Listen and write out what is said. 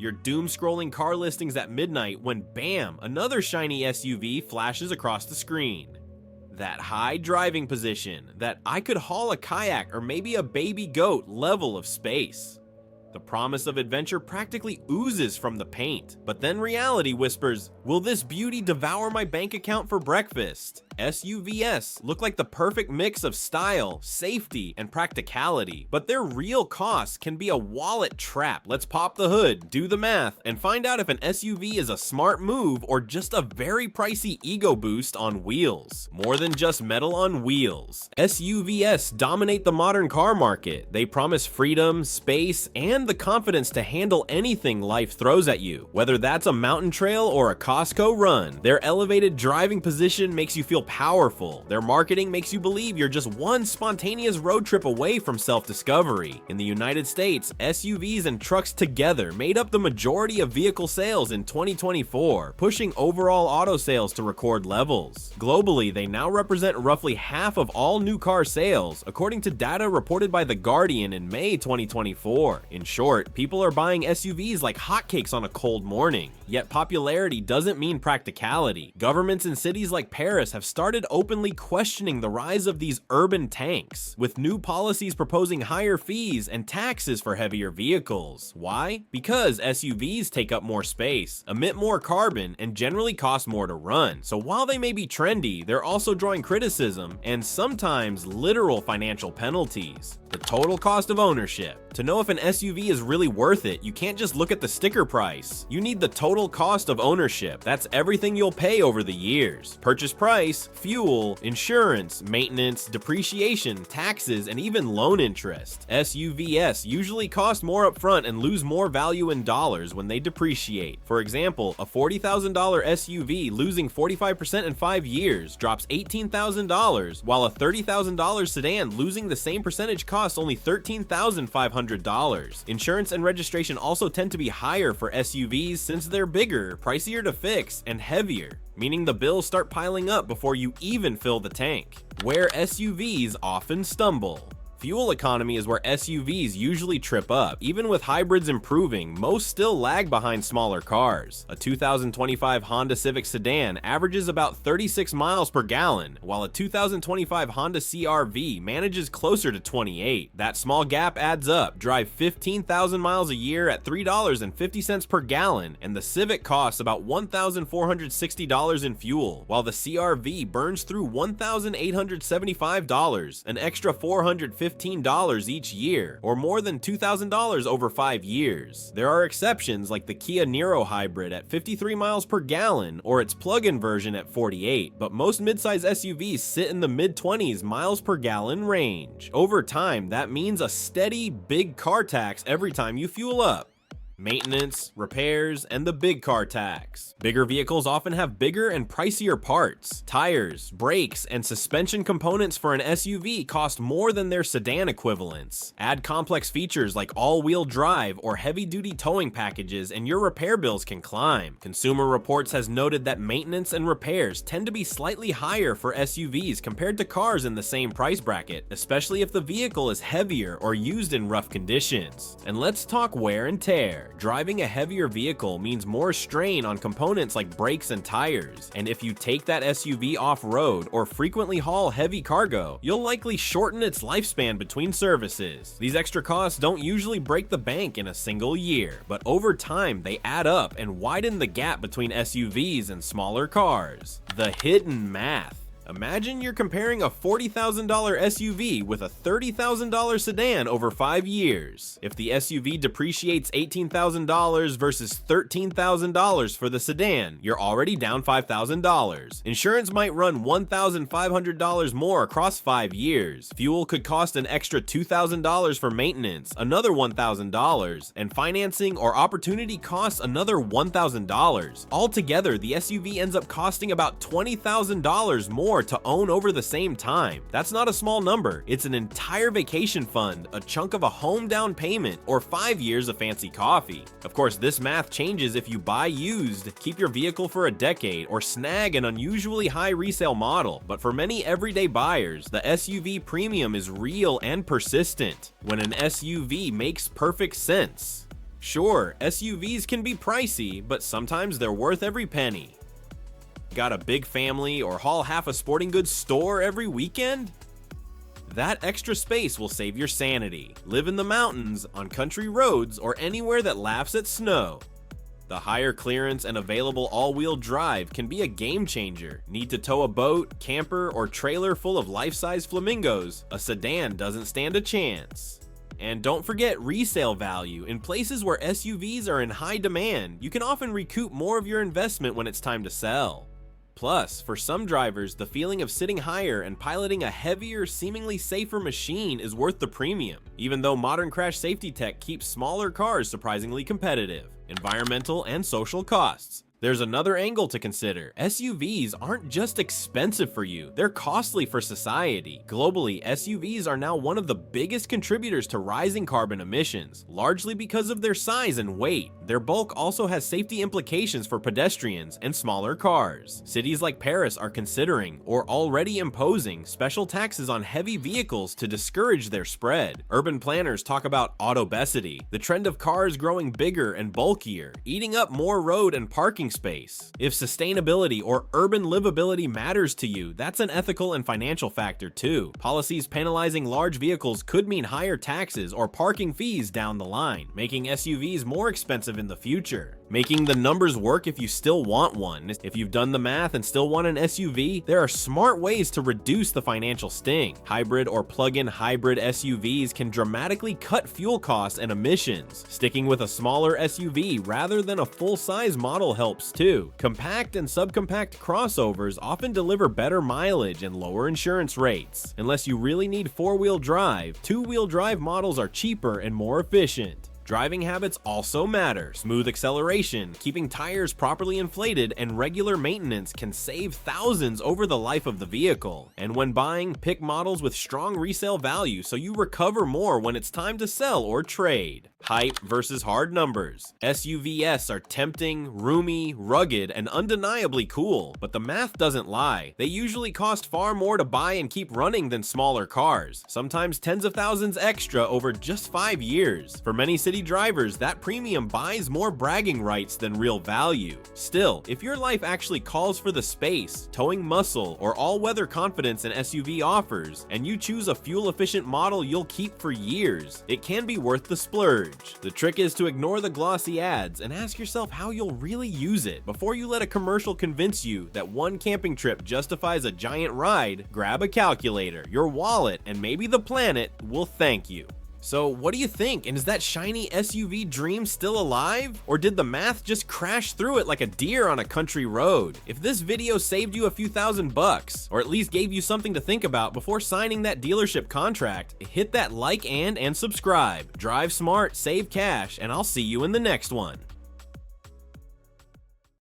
You're doom-scrolling car listings at midnight when bam, another shiny SUV flashes across the screen. That high driving position, that I could haul a kayak or maybe a baby goat level of space. The promise of adventure practically oozes from the paint, but then reality whispers, will this beauty devour my bank account for breakfast? SUVs look like the perfect mix of style, safety, and practicality, but their real costs can be a wallet trap. Let's pop the hood, do the math, and find out if an SUV is a smart move or just a very pricey ego boost on wheels. More than just metal on wheels, SUVs dominate the modern car market. They promise freedom, space, and the confidence to handle anything life throws at you. Whether that's a mountain trail or a Costco run, their elevated driving position makes you feel powerful. Their marketing makes you believe you're just one spontaneous road trip away from self-discovery. In the United States, SUVs and trucks together made up the majority of vehicle sales in 2024, pushing overall auto sales to record levels. Globally, they now represent roughly half of all new car sales, according to data reported by The Guardian in May 2024. In short, people are buying SUVs like hotcakes on a cold morning. Yet popularity doesn't mean practicality. Governments in cities like Paris have started openly questioning the rise of these urban tanks, with new policies proposing higher fees and taxes for heavier vehicles. Why? Because SUVs take up more space, emit more carbon, and generally cost more to run. So while they may be trendy, they're also drawing criticism and sometimes literal financial penalties. The total cost of ownership. To know if an SUV is really worth it, you can't just look at the sticker price. You need the total cost of ownership. That's everything you'll pay over the years. Purchase price, fuel, insurance, maintenance, depreciation, taxes, and even loan interest. SUVs usually cost more upfront and lose more value in dollars when they depreciate. For example, a $40,000 SUV losing 45% in 5 years drops $18,000, while a $30,000 sedan losing the same percentage costs only $13,500. Insurance and registration also tend to be higher for SUVs since they're bigger, pricier to fix, and heavier, meaning the bills start piling up before you even fill the tank. Where SUVs often stumble. Fuel economy is where SUVs usually trip up. Even with hybrids improving, most still lag behind smaller cars. A 2025 Honda Civic sedan averages about 36 miles per gallon, while a 2025 Honda CR-V manages closer to 28. That small gap adds up. Drive 15,000 miles a year at $3.50 per gallon, and the Civic costs about $1,460 in fuel, while the CR-V burns through $1,875, an extra $450 each year, or more than $2,000 over 5 years. There are exceptions like the Kia Niro hybrid at 53 miles per gallon or its plug-in version at 48, but most midsize SUVs sit in the mid-20s miles per gallon range. Over time, that means a steady, big car tax every time you fuel up. Maintenance, repairs, and the big car tax. Bigger vehicles often have bigger and pricier parts. Tires, brakes, and suspension components for an SUV cost more than their sedan equivalents. Add complex features like all-wheel drive or heavy-duty towing packages and your repair bills can climb. Consumer Reports has noted that maintenance and repairs tend to be slightly higher for SUVs compared to cars in the same price bracket, especially if the vehicle is heavier or used in rough conditions. And let's talk wear and tear. Driving a heavier vehicle means more strain on components like brakes and tires, and if you take that SUV off-road or frequently haul heavy cargo, you'll likely shorten its lifespan between services. These extra costs don't usually break the bank in a single year, but over time they add up and widen the gap between SUVs and smaller cars. The hidden math. Imagine you're comparing a $40,000 SUV with a $30,000 sedan over 5 years. If the SUV depreciates $18,000 versus $13,000 for the sedan, you're already down $5,000. Insurance might run $1,500 more across 5 years. Fuel could cost an extra $2,000 for maintenance, another $1,000, and financing or opportunity costs another $1,000. Altogether, the SUV ends up costing about $20,000 more to own over the same time. That's not a small number. It's an entire vacation fund, a chunk of a home down payment, or 5 years of fancy coffee. Of course, this math changes if you buy used, keep your vehicle for a decade, or snag an unusually high resale model. But for many everyday buyers, the SUV premium is real and persistent. When an SUV makes perfect sense. Sure, SUVs can be pricey, but sometimes they're worth every penny. Got a big family or haul half a sporting goods store every weekend? That extra space will save your sanity. Live in the mountains, on country roads, or anywhere that laughs at snow. The higher clearance and available all-wheel drive can be a game changer. Need to tow a boat, camper, or trailer full of life-size flamingos? A sedan doesn't stand a chance. And don't forget resale value. In places where SUVs are in high demand, you can often recoup more of your investment when it's time to sell. Plus, for some drivers, the feeling of sitting higher and piloting a heavier, seemingly safer machine is worth the premium, even though modern crash safety tech keeps smaller cars surprisingly competitive. Environmental and social costs. There's another angle to consider. SUVs aren't just expensive for you, they're costly for society. Globally, SUVs are now one of the biggest contributors to rising carbon emissions, largely because of their size and weight. Their bulk also has safety implications for pedestrians and smaller cars. Cities like Paris are considering, or already imposing, special taxes on heavy vehicles to discourage their spread. Urban planners talk about autobesity, the trend of cars growing bigger and bulkier, eating up more road and parking space. If sustainability or urban livability matters to you, that's an ethical and financial factor too. Policies penalizing large vehicles could mean higher taxes or parking fees down the line, making SUVs more expensive in the future. Making the numbers work if you still want one. If you've done the math and still want an SUV, there are smart ways to reduce the financial sting. Hybrid or plug-in hybrid SUVs can dramatically cut fuel costs and emissions. Sticking with a smaller SUV rather than a full-size model helps too. Compact and subcompact crossovers often deliver better mileage and lower insurance rates. Unless you really need four-wheel drive, two-wheel drive models are cheaper and more efficient. Driving habits also matter. Smooth acceleration, keeping tires properly inflated, and regular maintenance can save thousands over the life of the vehicle. And when buying, pick models with strong resale value so you recover more when it's time to sell or trade. Hype versus hard numbers. SUVs are tempting, roomy, rugged, and undeniably cool, but the math doesn't lie. They usually cost far more to buy and keep running than smaller cars, sometimes tens of thousands extra over just 5 years. For many city drivers, that premium buys more bragging rights than real value. Still, if your life actually calls for the space, towing muscle, or all-weather confidence an SUV offers, and you choose a fuel-efficient model you'll keep for years, it can be worth the splurge. The trick is to ignore the glossy ads and ask yourself how you'll really use it. Before you let a commercial convince you that one camping trip justifies a giant ride, grab a calculator, your wallet, and maybe the planet will thank you. So what do you think? And is that shiny SUV dream still alive? Or did the math just crash through it like a deer on a country road? If this video saved you a few $1,000, or at least gave you something to think about before signing that dealership contract, hit that like and subscribe. Drive smart, save cash, and I'll see you in the next one.